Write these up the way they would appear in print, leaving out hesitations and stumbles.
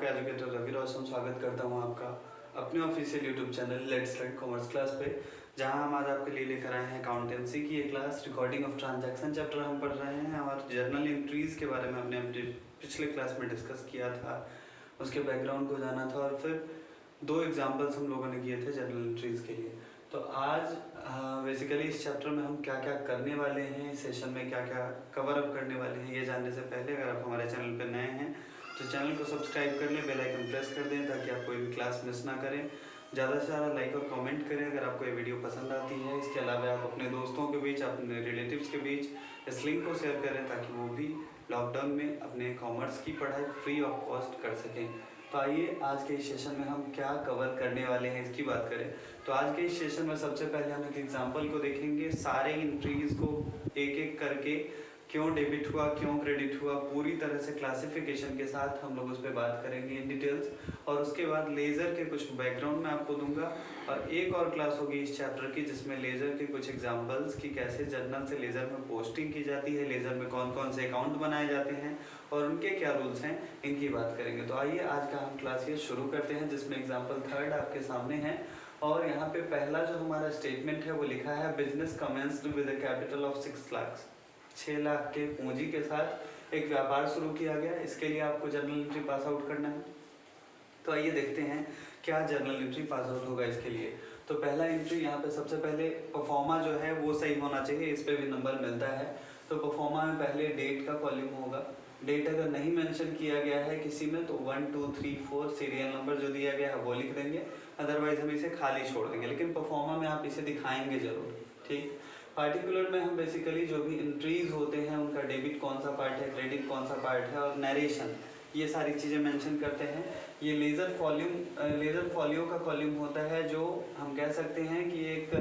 आपका एजुकेटर रवि रोशन स्वागत करता हूं आपका अपने official YouTube channel let's learn commerce class पे, जहां हम आज आपके लिए लेकर आए हैं अकाउंटेंसी की एक class recording of transaction chapter हम पढ़ रहे हैं और जर्नल एंट्रीज के बारे में हमने पिछले क्लास में डिस्कस किया था, उसके बैकग्राउंड को जाना था और फिर दो एग्जाम्पल्स हम लोगों ने किए थे जर्नल एंट्रीज के लिए। तो आज बेसिकली इस चैप्टर में हम क्या क्या करने वाले हैं, इस सेशन में क्या क्या कवर अप करने वाले हैं, ये जानने से पहले अगर आप हमारे चैनल पर नए हैं तो चैनल को सब्सक्राइब कर लें, बेल आइकन प्रेस कर दें ताकि आप कोई भी क्लास मिस ना करें। ज़्यादा से ज़्यादा लाइक और कमेंट करें अगर आपको ये वीडियो पसंद आती है। इसके अलावा आप अपने दोस्तों के बीच, अपने रिलेटिव्स के बीच इस लिंक को शेयर करें ताकि वो भी लॉकडाउन में अपने कॉमर्स की पढ़ाई फ्री ऑफ कॉस्ट कर सकें। तो आइए आज के इस सेशन में हम क्या कवर करने वाले हैं इसकी बात करें। तो आज के इस सेशन में सबसे पहले हम एक एग्जांपल को देखेंगे, सारे एंट्रीज को एक एक करके क्यों डेबिट हुआ, क्यों क्रेडिट हुआ, पूरी तरह से क्लासिफिकेशन के साथ हम लोग उस पर बात करेंगे इन डिटेल्स। और उसके बाद लेज़र के कुछ बैकग्राउंड मैं आपको दूंगा और एक और क्लास होगी इस चैप्टर की जिसमें लेज़र के कुछ एग्जांपल्स की कैसे जर्नल से लेज़र में पोस्टिंग की जाती है, लेज़र में कौन कौन से अकाउंट बनाए जाते हैं और उनके क्या रूल्स हैं, इनकी बात करेंगे। तो आइए आज का हम क्लास ये शुरू करते हैं जिसमें एग्जाम्पल 3 आपके सामने है। और यहाँ पे पहला जो हमारा स्टेटमेंट है वो लिखा है business commenced with a capital of 6 lakh. 6 lakh के पूंजी के साथ एक व्यापार शुरू किया गया। इसके लिए आपको जर्नल एंट्री पास आउट करना है। तो आइए देखते हैं क्या जर्नल एंट्री पास आउट होगा इसके लिए। तो पहला एंट्री यहाँ पे सबसे पहले परफॉर्मा जो है वो सही होना चाहिए, इस पे भी नंबर मिलता है। तो परफॉर्मा में पहले डेट का कॉलम होगा। डेट अगर नहीं मेंशन किया गया है किसी में तो 1 2 3 4 सीरियल नंबर जो दिया गया है वो लिख देंगे, अदरवाइज हम इसे खाली छोड़ देंगे। लेकिन परफॉर्मा में आप इसे दिखाएंगे जरूर, ठीक। पार्टिकुलर में हम बेसिकली जो भी एंट्रीज होते हैं उनका डेबिट कौन सा पार्ट है, क्रेडिट कौन सा पार्ट है और नरेशन, ये सारी चीज़ें मेंशन करते हैं। ये लेज़र फॉलियो का कॉलम होता है जो हम कह सकते हैं कि एक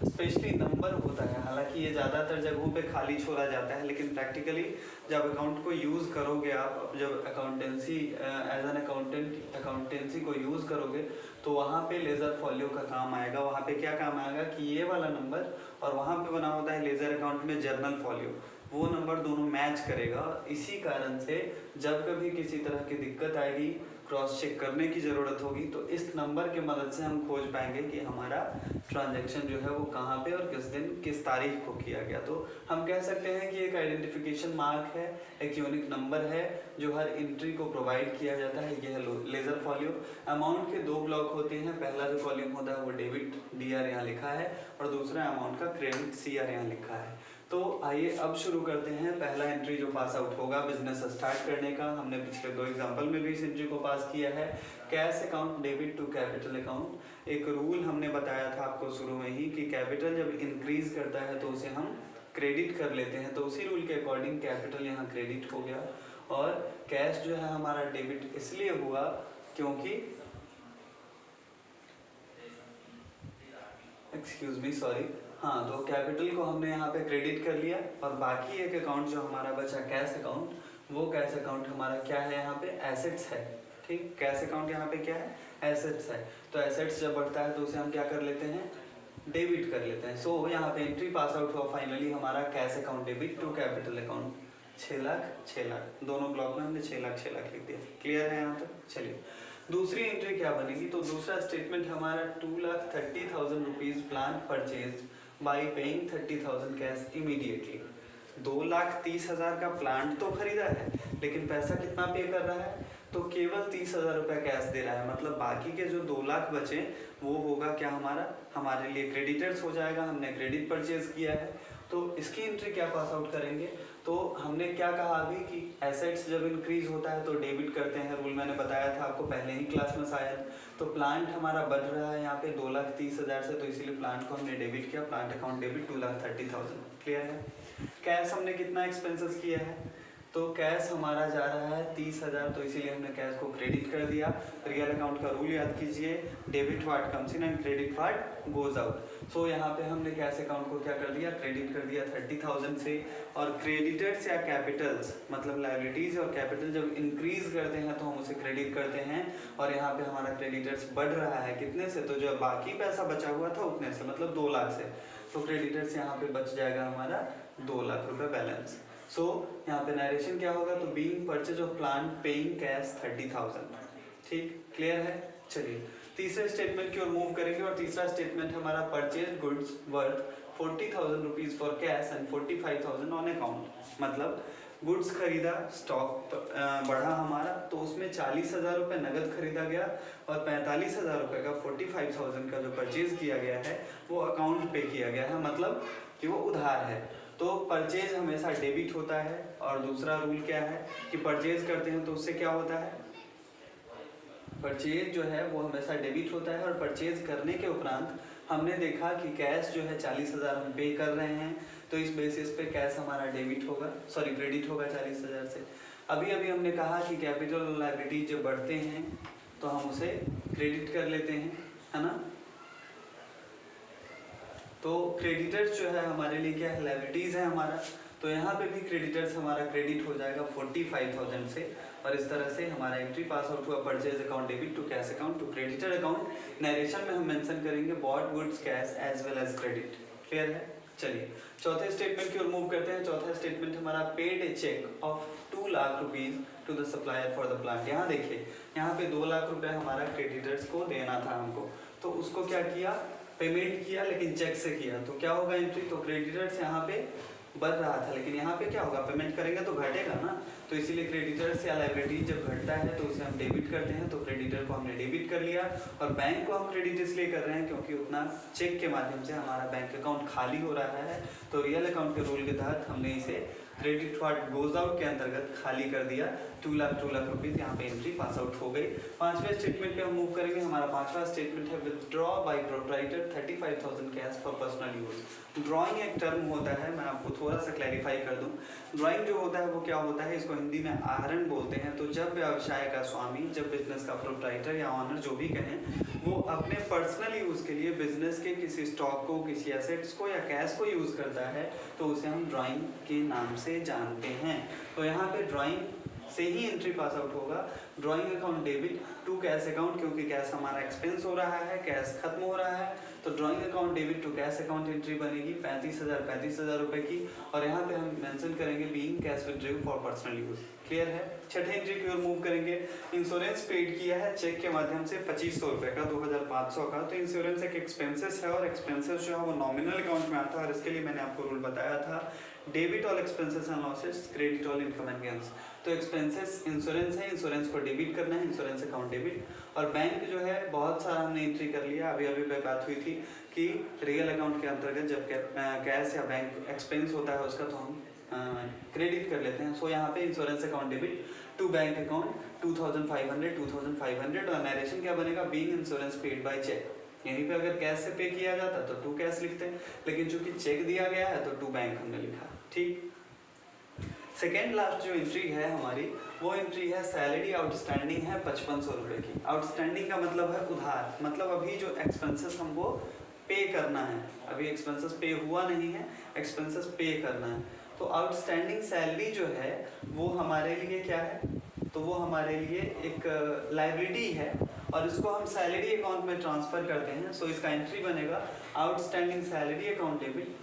स्पेशली नंबर होता है। हालांकि ये ज़्यादातर जगहों पे खाली छोड़ा जाता है, लेकिन प्रैक्टिकली जब अकाउंट को यूज़ करोगे आप, जब अकाउंटेंसी एज एन अकाउंटेंसी को यूज़ करोगे तो वहाँ पे लेज़र फॉलियो का काम आएगा। वहाँ पे क्या काम आएगा कि ये वाला नंबर और वहाँ पे बना होता है लेज़र अकाउंट में जर्नल फॉलियो, वो नंबर दोनों मैच करेगा। इसी कारण से जब कभी किसी तरह की दिक्कत आएगी, क्रॉस चेक करने की ज़रूरत होगी, तो इस नंबर की मदद से हम खोज पाएंगे कि हमारा ट्रांजैक्शन जो है वो कहाँ पे और किस दिन किस तारीख को किया गया। तो हम कह सकते हैं कि एक आइडेंटिफिकेशन मार्क है, एक यूनिक नंबर है जो हर एंट्री को प्रोवाइड किया जाता है। यह लेज़र फॉलियो। अमाउंट के 2 ब्लॉक होते हैं। पहला जो कॉलम होता है वो डेबिट DR यहाँ लिखा है और दूसरा अमाउंट का क्रेडिट CR यहाँ लिखा है। तो आइए अब शुरू करते हैं। पहला एंट्री जो पास आउट होगा बिजनेस स्टार्ट करने का, हमने पिछले 2 एग्जांपल में भी इस एंट्री को पास किया है। Cash account debit to capital account. एक रूल हमने बताया था आपको शुरू में ही कि कैपिटल जब इंक्रीज करता है तो उसे हम क्रेडिट कर लेते हैं, तो उसी रूल के अकॉर्डिंग कैपिटल यहाँ क्रेडिट हो गया और कैश जो है हमारा डेबिट इसलिए हुआ क्योंकि हाँ, तो कैपिटल को हमने यहाँ पे क्रेडिट कर लिया और बाकी एक अकाउंट जो हमारा बचा कैश अकाउंट, वो कैश अकाउंट हमारा क्या है यहाँ पे एसेट्स है, ठीक। कैश अकाउंट यहाँ पे क्या है, एसेट्स है। तो एसेट्स जब बढ़ता है तो उसे हम क्या कर लेते हैं, डेबिट कर लेते हैं। सो यहाँ पे एंट्री पास आउट हुआ फाइनली हमारा cash account debit to capital account 6 lakh, दोनों ब्लॉक में हमने 6 लाख लिख दिया। क्लियर है यहाँ तक? चलिए दूसरी एंट्री क्या बनेगी। तो दूसरा स्टेटमेंट हमारा 2,30,000 rupees plan purchase by paying 30,000 cash immediately. 2,30,000 का प्लांट तो खरीदा है लेकिन पैसा कितना पे कर रहा है, तो केवल 30,000 रुपये कैश दे रहा है। मतलब बाकी के जो 2 लाख बचे वो होगा क्या, हमारे लिए क्रेडिटर्स हो जाएगा। हमने क्रेडिट परचेज किया है तो इसकी एंट्री क्या पास आउट करेंगे। तो हमने क्या कहा अभी कि एसेट्स जब इंक्रीज होता है तो डेबिट करते हैं, रूल मैंने बताया था आपको पहले ही क्लास में शायद। तो प्लांट हमारा बढ़ रहा है यहाँ पे 2,30,000 से, तो इसीलिए प्लांट को हमने डेबिट किया, प्लांट अकाउंट डेबिट 2,30,000। क्लियर है? कैश हमने कितना एक्सपेंसेस किया है, तो कैश हमारा जा रहा है 30,000, तो इसीलिए हमने कैश को क्रेडिट कर दिया। रियल अकाउंट का रूल याद कीजिए, debit what comes in and credit what goes out. So यहाँ पे हमने कैश अकाउंट को क्या कर दिया, क्रेडिट कर दिया 30,000 से। और क्रेडिटर्स या कैपिटल्स मतलब लायबिलिटीज और कैपिटल जब इंक्रीज करते हैं तो हम उसे क्रेडिट करते हैं। और यहाँ पे हमारा क्रेडिटर्स बढ़ रहा है कितने से, तो जो बाकी पैसा बचा हुआ था उतने से, मतलब 2 लाख से। तो क्रेडिटर्स यहाँ पे बच जाएगा हमारा 2 लाख रुपए बैलेंस। सो यहाँ पे नरेशन क्या होगा, तो being purchase of plant paying cash 30,000। ठीक, क्लियर है। चलिए तीसरे स्टेटमेंट की ओर मूव करेंगे और तीसरा स्टेटमेंट हमारा purchase goods worth 40,000 rupees for cash and 45,000 on account. मतलब गुड्स खरीदा, स्टॉक बढ़ा हमारा, तो उसमें 40,000 रुपये नगद खरीदा गया और 45,000 रुपये का 45,000 का जो परचेज किया गया है वो अकाउंट पे किया गया है, मतलब कि वो उधार है। तो परचेज हमेशा डेबिट होता है। और दूसरा रूल क्या है कि परचेज करते हैं तो उससे क्या होता है, परचेज जो है वो हमेशा डेबिट होता है। और परचेज करने के उपरांत हमने देखा कि कैश जो है 40,000 हम पे कर रहे हैं, तो इस बेसिस पे कैश हमारा डेबिट होगा, सॉरी क्रेडिट होगा 40,000 से। अभी अभी हमने कहा कि कैपिटल लायबिलिटी जब बढ़ते हैं तो हम उसे क्रेडिट कर लेते हैं, है ना। तो क्रेडिटर्स जो है हमारे लिए क्या है, लायबिलिटीज है हमारा। तो यहाँ पे भी क्रेडिटर्स हमारा क्रेडिट हो जाएगा 45,000 से। और इस तरह से हमारा एंट्री पास आउट हुआ purchase account debit to cash account to creditor account. Narration में हम मेंशन करेंगे bought goods cash as well as credit. Clear है। चलिए चौथे स्टेटमेंट की ओर मूव करते हैं। चौथा स्टेटमेंट हमारा paid a cheque of 2 lakh rupees to the supplier for the plant. यहाँ देखिए, यहाँ पे 2 लाख रुपए हमारा क्रेडिटर्स को देना था हमको, तो उसको क्या किया, पेमेंट किया, लेकिन चेक से किया। तो क्या होगा एंट्री, तो क्रेडिटर्स यहाँ पे बढ़ रहा था, लेकिन यहाँ पे क्या होगा, पेमेंट करेंगे तो घटेगा ना। तो इसीलिए क्रेडिटर्स या लायबिलिटी जब घटता है तो उसे हम डेबिट करते हैं। तो क्रेडिटर को हमने डेबिट कर लिया और बैंक को हम क्रेडिट इसलिए कर रहे हैं क्योंकि उतना चेक के माध्यम से हमारा बैंक अकाउंट खाली हो रहा है। तो रियल अकाउंट के रूल के तहत हमने इसे क्रेडिट व्हाट गोज आउट के अंतर्गत खाली कर दिया। 2 लाख रुपीज यहाँ पे एंट्री पास आउट हो गई। पांचवें स्टेटमेंट पे हम मूव करेंगे। हमारा पांचवा स्टेटमेंट है withdraw by proprietor 35,000 cash for personal use. Drawing एक टर्म होता है, मैं आपको थोड़ा सा क्लैरिफाई कर दूं। ड्रॉइंग जो होता है वो क्या होता है, इसको हिंदी में आहरण बोलते हैं। तो जब व्यवसाय का स्वामी, जब बिजनेस का प्रोप्राइटर या ऑनर जो भी कहें, वो अपने पर्सनल यूज के लिए बिजनेस के किसी स्टॉक को, किसी एसेट्स को या कैश को यूज करता है, तो उसे हम ड्रॉइंग के नाम से जानते हैं। तो यहाँ पे ड्रॉइंग से ही एंट्री पास आउट होगा। Drawing account debit to cash account, क्योंकि कैश हमारा एक्सपेंस हो रहा है, कैश खत्म हो रहा है। तो drawing account debit to cash account entry बनेगी 35,000 रुपए की। और यहाँ पे हम मेंशन करेंगे being cash withdraw for personal use. Clear है। छठे एंट्री की ओर मूव करेंगे। इंश्योरेंस पेड किया है चेक के माध्यम से 2500 रुपए का, 2,500 का। तो इंश्योरेंस एक एक्सपेंसेस है और एक्सपेंसेस जो है वो नॉमिनल अकाउंट में आता है। और इसके लिए मैंने आपको रूल बताया था, debit all expenses and losses, credit all income and gains. तो एक्सपेंसेस इंश्योरेंस है, इंश्योरेंस को डेबिट करना है, इंश्योरेंस अकाउंट डेबिट। और बैंक जो है बहुत सारा हमने एंट्री कर लिया। अभी अभी बात हुई थी कि रियल अकाउंट के अंतर्गत जब कैश या बैंक एक्सपेंस होता है उसका, तो हम क्रेडिट कर लेते हैं। सो यहाँ पे insurance account debit to bank account 2,500 और नरेशन क्या बनेगा, being insurance paid by cheque. यहीं पे अगर कैश से पे किया जाता तो टू कैश लिखते हैं, लेकिन चूंकि चेक दिया गया है तो टू बैंक हमने लिखा। ठीक। सेकेंड लास्ट जो एंट्री है हमारी, वो एंट्री है सैलरी आउटस्टैंडिंग है 5,500 रुपये की। आउटस्टैंडिंग का मतलब है उधार, मतलब अभी जो एक्सपेंसेस हमको पे करना है, अभी एक्सपेंसेस पे हुआ नहीं है, एक्सपेंसेस पे करना है। तो आउटस्टैंडिंग सैलरी जो है वो हमारे लिए क्या है, तो वो हमारे लिए एक लायबिलिटी है और इसको हम सैलरी अकाउंट में ट्रांसफर करते हैं। सो इसका एंट्री बनेगा outstanding salary account debit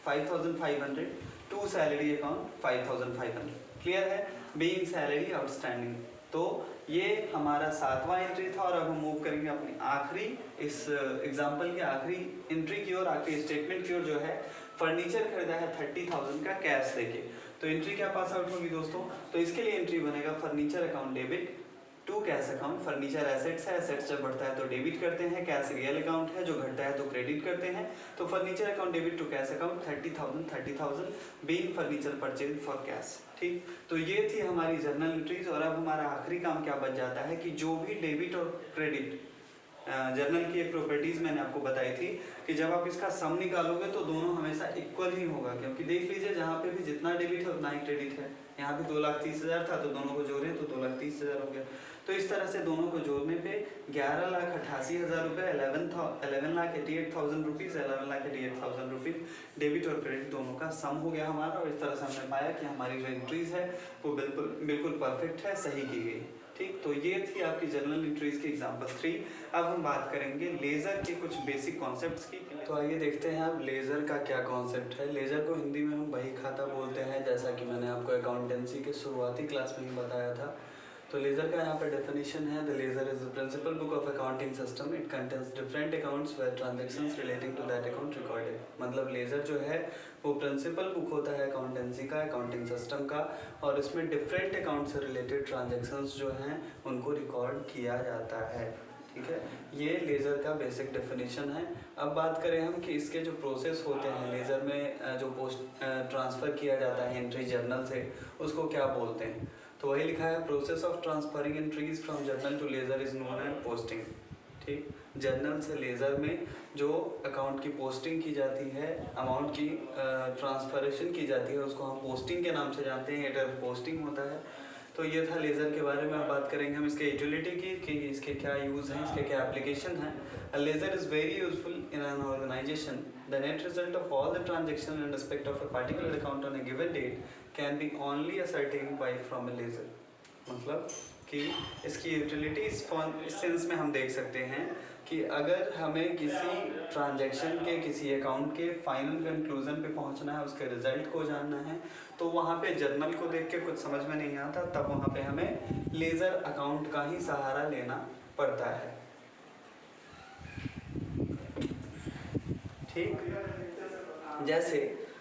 5,500 to salary account 5,500। Clear है। Being salary outstanding. तो ये हमारा 7वां एंट्री था। और अब हम मूव करेंगे अपनी आखिरी, इस एग्जाम्पल की आखिरी एंट्री की ओर, आखिरी स्टेटमेंट की ओर, जो है फर्नीचर खरीदा है 30,000 का कैश देके। तो एंट्री क्या पास आउट होगी दोस्तों, तो इसके लिए एंट्री बनेगा furniture account debit to cash account. Furniture assets है, एसेट्स जब बढ़ता है तो डेबिट करते हैं, कैश रियल अकाउंट है, जो घटता है तो क्रेडिट करते हैं। तो furniture account debit to cash account 30,000 being furniture purchase for cash. ठीक। तो ये थी हमारी जर्नल एंट्रीज। और अब हमारा आखिरी काम क्या बच जाता है कि जो भी डेबिट और क्रेडिट, जर्नल की एक प्रॉपर्टीज मैंने आपको बताई थी कि जब आप इसका सम निकालोगे तो दोनों हमेशा इक्वल ही होगा, क्योंकि देख लीजिए जहाँ पे भी जितना डेबिट है उतना ही क्रेडिट है। यहाँ पे 2,30,000 था तो दोनों को जोड़े तो 2,30,000 हो गया। तो इस तरह से दोनों को जोड़ने पे 11,88,000 रुपये, 11,88,000 रुपीज़, 11,88,000 रुपीज़ डेबिट और क्रेडिट दोनों का सम हो गया हमारा। और इस तरह से हमने पाया कि हमारी जो एंट्रीज है वो बिल्कुल परफेक्ट है, सही की गई। ठीक, तो ये थी आपकी जर्नल एंट्रीज की एग्जांपल 3। अब हम बात करेंगे लेज़र के कुछ बेसिक कॉन्सेप्ट्स की। तो आइए देखते हैं अब लेज़र का क्या कॉन्सेप्ट है। लेज़र को हिंदी में हम बही खाता बोलते हैं, जैसा कि मैंने आपको अकाउंटेंसी के शुरुआती क्लास में ही बताया था। तो लेज़र का यहाँ पर डेफिनेशन है, the ledger is the principal book of accounting system, it contains different accounts where transactions relating to that account recorded. मतलब लेज़र जो है वो प्रिंसिपल बुक होता है अकाउंटेंसी का, अकाउंटिंग सिस्टम का, और इसमें डिफरेंट अकाउंट से रिलेटेड ट्रांजेक्शन्स जो हैं उनको रिकॉर्ड किया जाता है। ठीक है, ये लेज़र का बेसिक डेफिनेशन है। अब बात करें हम कि इसके जो प्रोसेस होते हैं लेज़र में, जो पोस्ट ट्रांसफ़र किया जाता है एंट्री जर्नल से, उसको क्या बोलते हैं। तो वही लिखा है, process of transferring entries from journal to ledger is known as posting. ठीक, जर्नल से लेज़र में जो अकाउंट की पोस्टिंग की जाती है, अमाउंट की ट्रांसफरेशन की जाती है, उसको हम पोस्टिंग के नाम से जानते हैं, एटर पोस्टिंग होता है। तो ये था लेज़र के बारे में। अब बात करेंगे हम इसके यूटिलिटी की कि इसके क्या यूज़ हैं, इसके क्या एप्लीकेशन हैं। A laser is very useful in an organization. The net result of all the transactions in respect of a particular account on a given date can be only ascertained by from a laser. मतलब कि इसकी utility इस sense में हम देख सकते हैं कि अगर हमें किसी ट्रांजैक्शन के, किसी अकाउंट के फाइनल कंक्लूजन पे पहुंचना है, उसके रिजल्ट को जानना है, तो वहाँ पे जर्नल को देख के कुछ समझ में नहीं आता, तब वहाँ पे हमें लेज़र अकाउंट का ही सहारा लेना पड़ता है। ठीक, जैसे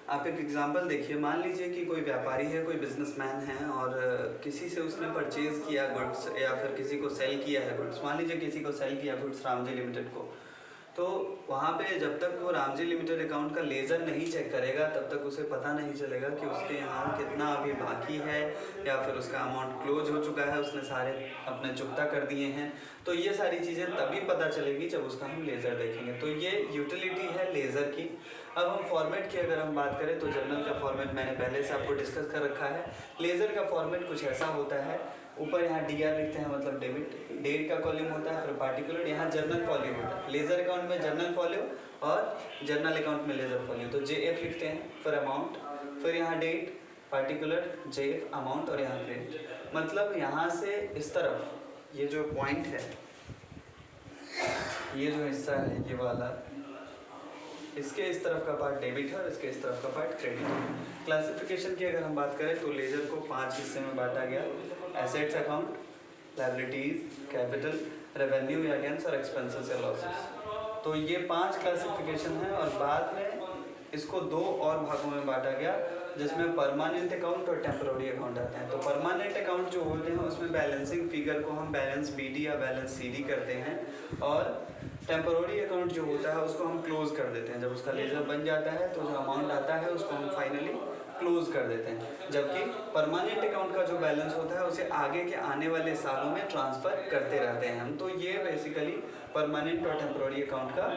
आप एक एग्जांपल देखिए, मान लीजिए कि कोई व्यापारी है, कोई बिजनेसमैन है, और किसी से उसने परचेज किया गुड्स, या फिर किसी को सेल किया है गुड्स। मान लीजिए किसी को सेल किया गुड्स रामजी लिमिटेड को, तो वहाँ पे जब तक वो रामजी लिमिटेड अकाउंट का लेज़र नहीं चेक करेगा, तब तक उसे पता नहीं चलेगा कि उसके यहाँ कितना अभी बाकी है, या फिर उसका अमाउंट क्लोज हो चुका है, उसने सारे अपने चुकता कर दिए हैं। तो ये सारी चीज़ें तभी पता चलेगी जब उसका हम लेज़र देखेंगे। तो ये यूटिलिटी है लेज़र की। अब हम फॉर्मेट की अगर हम बात करें, तो जर्नल का फॉर्मेट मैंने पहले से आपको डिस्कस कर रखा है। लेज़र का फॉर्मेट कुछ ऐसा होता है, ऊपर यहाँ DR लिखते हैं, मतलब डेबिट, डेट का कॉलम होता है, फिर पार्टिकुलर, यहाँ जर्नल फॉल्यू होता है। लेज़र अकाउंट में जर्नल फॉल्यू और जर्नल अकाउंट में लेज़र फॉल्यू। तो JF लिखते हैं, फिर अमाउंट, फिर यहाँ डेट, पार्टिकुलर, JF, अमाउंट, और यहाँ प्रिंट। मतलब यहाँ से इस तरफ ये जो पॉइंट है, ये जो हिस्सा है ये वाला, इसके इस तरफ का पार्ट डेबिट है और इसके इस तरफ का पार्ट क्रेडिट है। क्लासिफिकेशन की अगर हम बात करें, तो लेज़र को 5 हिस्से में बांटा गया: assets account, liabilities, capital, revenue या गेन्स, और एक्सपेंसेस या लॉसेस। तो ये 5 क्लासिफिकेशन है, और बाद में इसको 2 और भागों में बांटा गया, जिसमें परमानेंट अकाउंट और टेम्पोररी अकाउंट आते हैं। तो परमानेंट अकाउंट जो होते हैं उसमें बैलेंसिंग फिगर को हम बैलेंस BD या बैलेंस CD करते हैं, और टेम्पोररी अकाउंट जो होता है उसको हम क्लोज कर देते हैं। जब उसका लेज़र बन जाता है तो जो अमाउंट आता है उसको हम फाइनली क्लोज कर देते हैं। जबकि परमानेंट अकाउंट का जो बैलेंस होता है उसे आगे के आने वाले सालों में ट्रांसफ़र करते रहते हैं हम। तो ये बेसिकली परमानेंट और टेम्पोररी अकाउंट का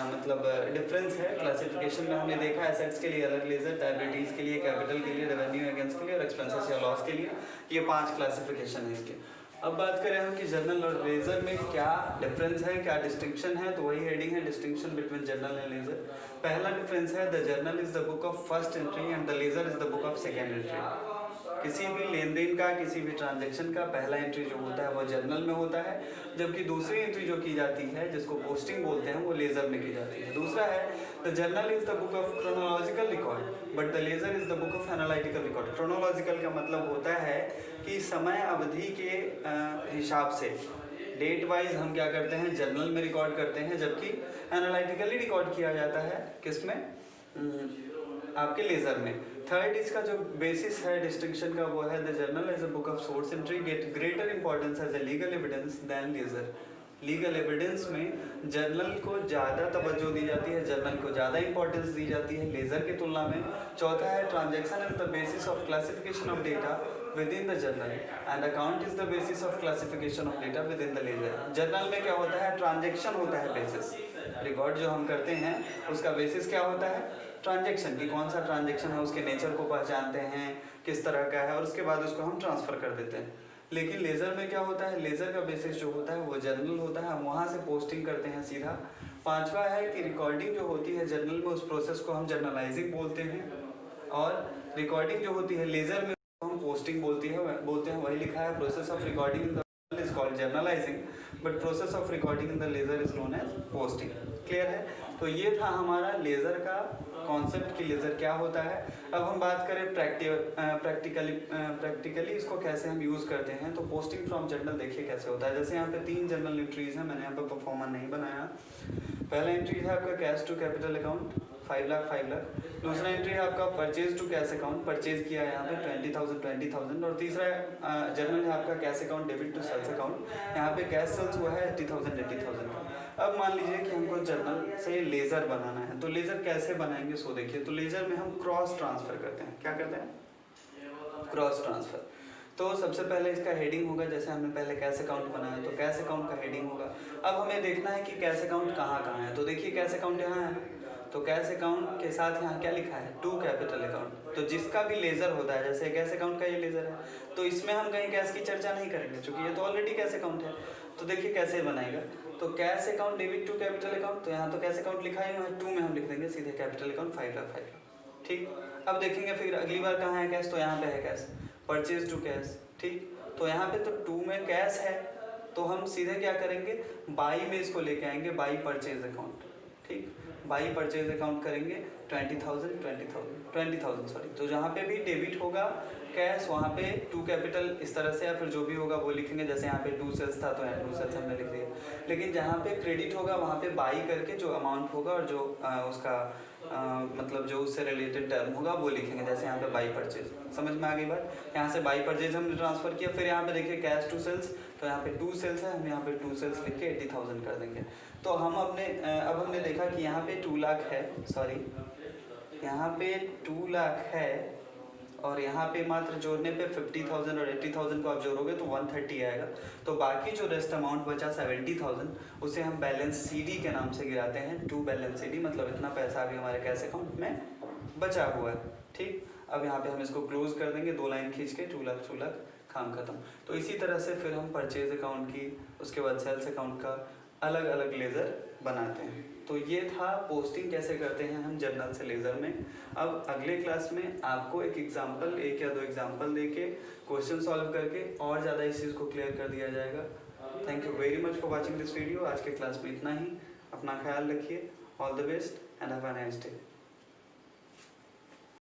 मतलब डिफरेंस है। क्लासिफिकेशन में हमने देखा एसेट्स के लिए अलग लेज़र, लायबिलिटीज़ के लिए, कैपिटल के लिए, रेवेन्यू अगेंस्ट के लिए, और एक्सपेंसेस या लॉस के लिए। ये 5 क्लासिफिकेशन है इसके। अब बात करें हम कि जर्नल और लेज़र में क्या डिफरेंस है, क्या डिस्टिंक्शन है, तो वही हेडिंग है, distinction between journal and laser. पहला डिफरेंस है, the journal is the book of first entry and the ledger is the book of second entry. किसी भी लेन देन का, किसी भी ट्रांजैक्शन का पहला एंट्री जो होता है वो जर्नल में होता है, जबकि दूसरी एंट्री जो की जाती है, जिसको पोस्टिंग बोलते हैं, वो लेज़र में की जाती है। दूसरा है, the journal is the book of chronological record but the ledger is the book of analytical record. Chronological का मतलब होता है कि समय अवधि के हिसाब से डेट वाइज हम क्या करते हैं, जर्नल में रिकॉर्ड करते हैं, जबकि एनालिटिकली रिकॉर्ड किया जाता है किसमें, आपके लेज़र में। थर्ड इसका जो बेसिस है डिस्टिंक्शन का, वो है the journal as a book of source entry get greater importance as a legal evidence than ledger. Legal evidence में जर्नल को ज़्यादा तवज्जो दी जाती है, जर्नल को ज़्यादा इंपॉर्टेंस दी जाती है लेज़र की तुलना में। चौथा है, transaction is the basis of classification of data with in the journal and account is the basis of classification of data with in the laser. Journal में क्या होता है, ट्रांजैक्शन होता है बेसिस, रिकॉर्ड जो हम करते हैं उसका बेसिस क्या होता है, ट्रांजैक्शन की, कौन सा ट्रांजैक्शन है, उसके नेचर को पहचानते हैं, किस तरह का है, और उसके बाद उसको हम ट्रांसफ़र कर देते हैं। लेकिन लेज़र में क्या होता है, लेज़र का बेसिस जो होता है वो जर्नल होता है, हम वहाँ से पोस्टिंग करते हैं सीधा। पांचवा है कि रिकॉर्डिंग जो होती है जर्नल में, उस प्रोसेस को हम जर्नलाइजिंग बोलते हैं, और रिकॉर्डिंग जो होती है लेज़र में हम हम पोस्टिंग बोलते हैं वही लिखा है। Process of recording in the is called journalizing, but process of recording in the ledger is known as posting. Clear है? तो ये था हमारा लेज़र का कॉन्सेप्ट कि लेज़र क्या होता है। अब हम बात करें प्रैक्टिकली इसको कैसे हम यूज़ करते हैं। तो पोस्टिंग फ्रॉम जर्नल देखिए कैसे होता है। जैसे यहाँ पे 3 जर्नल एंट्रीज हैं, मैंने यहाँ पे परफॉर्मर नहीं बनाया। पहला एंट्री है आपका cash to capital account 5 lakh. दूसरा एंट्री है आपका purchase to cash account, purchase किया है यहाँ पे 20,000। और तीसरा जर्नल है आपका cash account debit to sales account, यहाँ पे कैश सेल्स हुआ है 80,000 का। अब मान लीजिए कि हमको जर्नल से लेज़र बनाना है, तो लेज़र कैसे बनाएंगे सो देखिए। तो लेज़र में हम क्रॉस ट्रांसफ़र करते हैं। क्या करते हैं? Cross transfer. तो सबसे पहले इसका हेडिंग होगा, जैसे हमने पहले कैश अकाउंट बनाया तो कैश अकाउंट का हेडिंग होगा। अब हमें देखना है कि कैश अकाउंट कहाँ कहाँ है। तो देखिए कैश अकाउंट यहाँ है, तो कैश अकाउंट के साथ यहाँ क्या लिखा है? To capital account. तो जिसका भी लेज़र होता है, जैसे कैश अकाउंट का ये लेज़र है, तो इसमें हम कहीं कैश की चर्चा नहीं करेंगे क्योंकि ये तो ऑलरेडी कैश अकाउंट है। तो देखिए कैसे बनाएगा। तो cash account debit to capital account, तो यहाँ तो कैश अकाउंट लिखा ही है, टू में हम लिख देंगे सीधे कैपिटल अकाउंट 5 लाख। ठीक। अब देखेंगे फिर अगली बार कहाँ है कैश, तो यहाँ पे है कैश परचेज टू कैश। ठीक। तो यहाँ पे तो 2 में कैश है, तो हम सीधे क्या करेंगे, बाई में इसको लेके आएंगे, बाई परचेज अकाउंट। ठीक। बाई परचेज अकाउंट करेंगे 20,000 सॉरी। तो जहाँ पे भी डेबिट होगा कैश, वहाँ पे टू कैपिटल इस तरह से, या फिर जो भी होगा वो लिखेंगे। जैसे यहाँ पे 2 सेल्स था तो यहाँ 2 सेल्स हमने लिख दिया। लेकिन जहाँ पे क्रेडिट होगा वहाँ पे बाई करके जो अमाउंट होगा और जो उसका मतलब जो उससे रिलेटेड टर्म होगा वो लिखेंगे। जैसे यहाँ पे बाई परचेज, समझ में आ गई बात। यहाँ से बाई परचेज हमने ट्रांसफ़र किया। फिर यहाँ पे देखिए कैश टू सेल्स, तो यहाँ पे 2 सेल्स है, हम यहाँ पे 2 सेल्स लिख के 80,000 कर देंगे। तो हम अब हमने देखा कि यहाँ पे 2 लाख है, सॉरी यहाँ पे 2 लाख है, और यहाँ पे मात्र जोड़ने पे 50,000 और 80,000 को आप जोड़ोगे तो 130 आएगा। तो बाकी जो रेस्ट अमाउंट बचा 70,000, उसे हम बैलेंस सीडी के नाम से गिराते हैं। टू बैलेंस सीडी, मतलब इतना पैसा अभी हमारे कैश अकाउंट में बचा हुआ है। ठीक। अब यहाँ पे हम इसको क्लोज कर देंगे, 2 लाइन खींच के 2 लाख काम खत्म। तो इसी तरह से फिर हम परचेज अकाउंट की, उसके बाद सेल्स अकाउंट का अलग अलग लेज़र बनाते हैं। तो ये था पोस्टिंग कैसे करते हैं हम जर्नल से लेज़र में। अब अगले क्लास में आपको एक या 2 एग्जाम्पल देके क्वेश्चन सॉल्व करके और ज़्यादा इस चीज़ को क्लियर कर दिया जाएगा। Thank you very much for watching this video. आज के क्लास में इतना ही। अपना ख्याल रखिए। All the best and have a nice day.